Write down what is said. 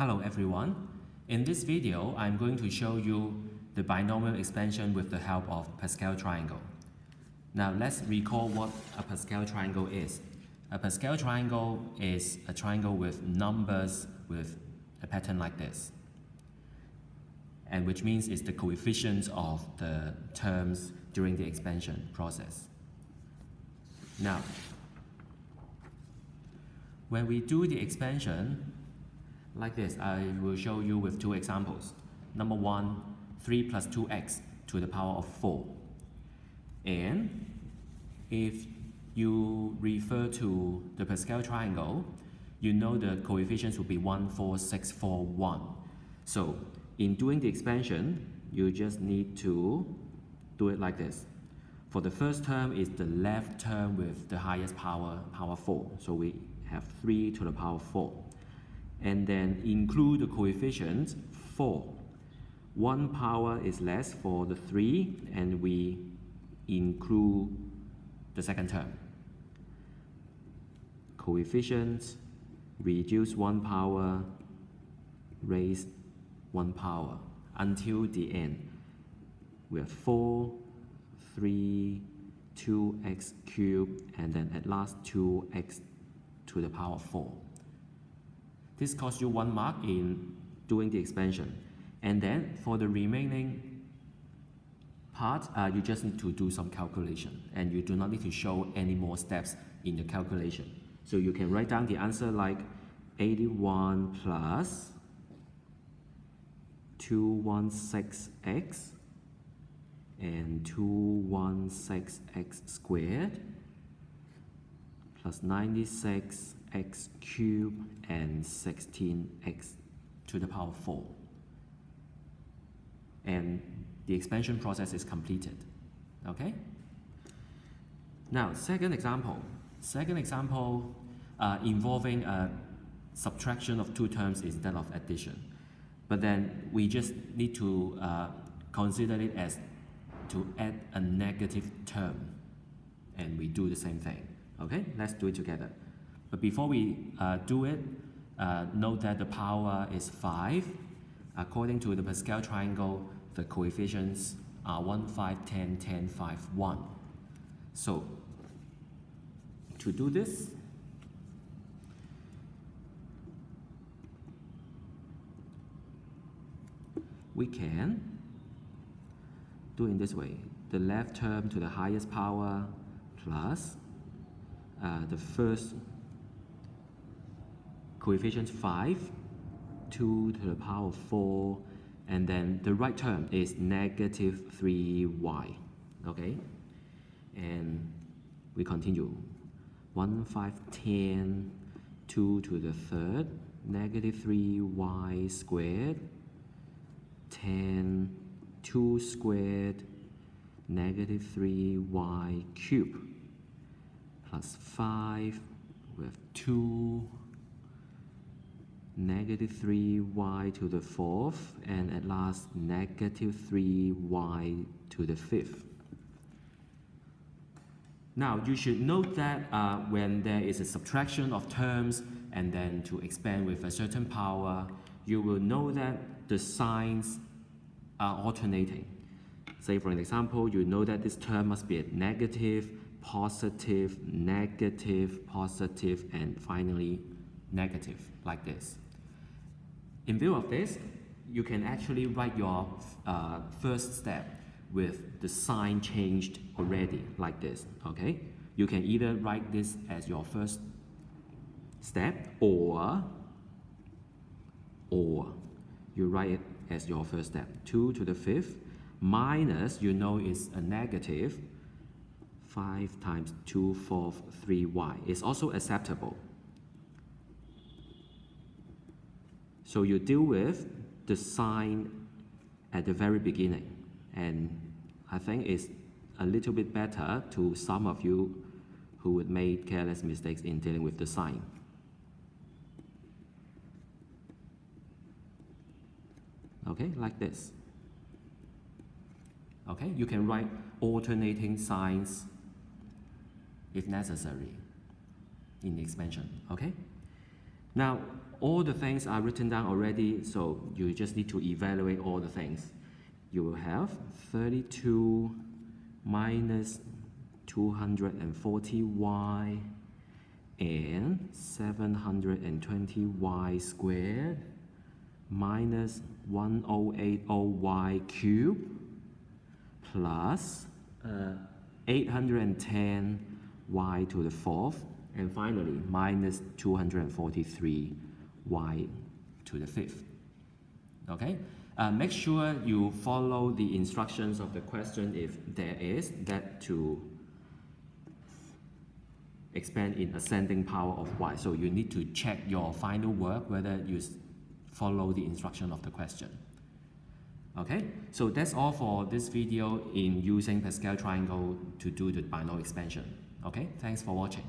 Hello everyone. In this video, I'm going to show you the binomial expansion with the help of Pascal triangle. Now let's recall what a Pascal triangle is. A Pascal triangle is a triangle with numbers with a pattern like this, and which means it's the coefficients of the terms during the expansion process. Now, when we do the expansion like this, I will show you with two examples. Number one, 3 plus 2x to the power of 4. And if you refer to the Pascal triangle, you know the coefficients will be 1, 4, 6, 4, 1. So in doing the expansion, you just need to do it like this. For the first term is the left term with the highest power, power 4. So we have 3 to the power 4. And then include the coefficients 4. One power is less for the 3, and we include the second term. Coefficients reduce 1 power, raise 1 power until the end. We have 4, 3, 2x cubed, and then at last 2x to the power 4. This costs you 1 mark in doing the expansion. And then for the remaining part, you just need to do some calculation, and you do not need to show any more steps in the calculation. So you can write down the answer like 81 plus 216x and 216x squared plus 96x cubed and 16x to the power 4. And the expansion process is completed. Okay? Now, second example involving a subtraction of two terms instead of addition. But then we just need to consider it as to add a negative term, and we do the same thing. Okay, let's do it together. But before we do it, note that the power is 5. According to the Pascal triangle, the coefficients are 1, 5, 10, 10, 5, 1. So, to do this, we can do it in this way. The left term to the highest power plus the first coefficient 5, 2 to the power 4, and then the right term is negative 3y. Okay? And we continue. 1, 5, 10, 2 to the third, negative 3y squared, 10, 2 squared, negative 3y cubed, plus 5 with 2, negative 3y to the 4th, and at last negative 3y to the 5th. Now you should note that when there is a subtraction of terms and then to expand with a certain power, you will know that the signs are alternating. Say for an example, you know that this term must be a negative, positive, negative, positive, and finally negative, like this. In view of this, you can actually write your first step with the sign changed already, like this, okay? You can either write this as your first step, or you write it as your first step. 2 to the 5th minus, you know, is a negative. 5 times 2 4th 3y is also acceptable. So you deal with the sign at the very beginning, and I think it's a little bit better to some of you who would make careless mistakes in dealing with the sign. Okay, like this. Okay, you can write alternating signs if necessary in the expansion. Okay? Now, all the things are written down already, so you just need to evaluate all the things. You will have 32 minus 240y and 720y squared minus 1080y cubed plus 810y to the fourth, and finally minus 243y to the fifth. Okay? Make sure you follow the instructions of the question if there is that to expand in ascending power of y. So you need to check your final work whether you follow the instruction of the question. Okay, so that's all for this video in using Pascal triangle to do the binomial expansion. Okay, thanks for watching.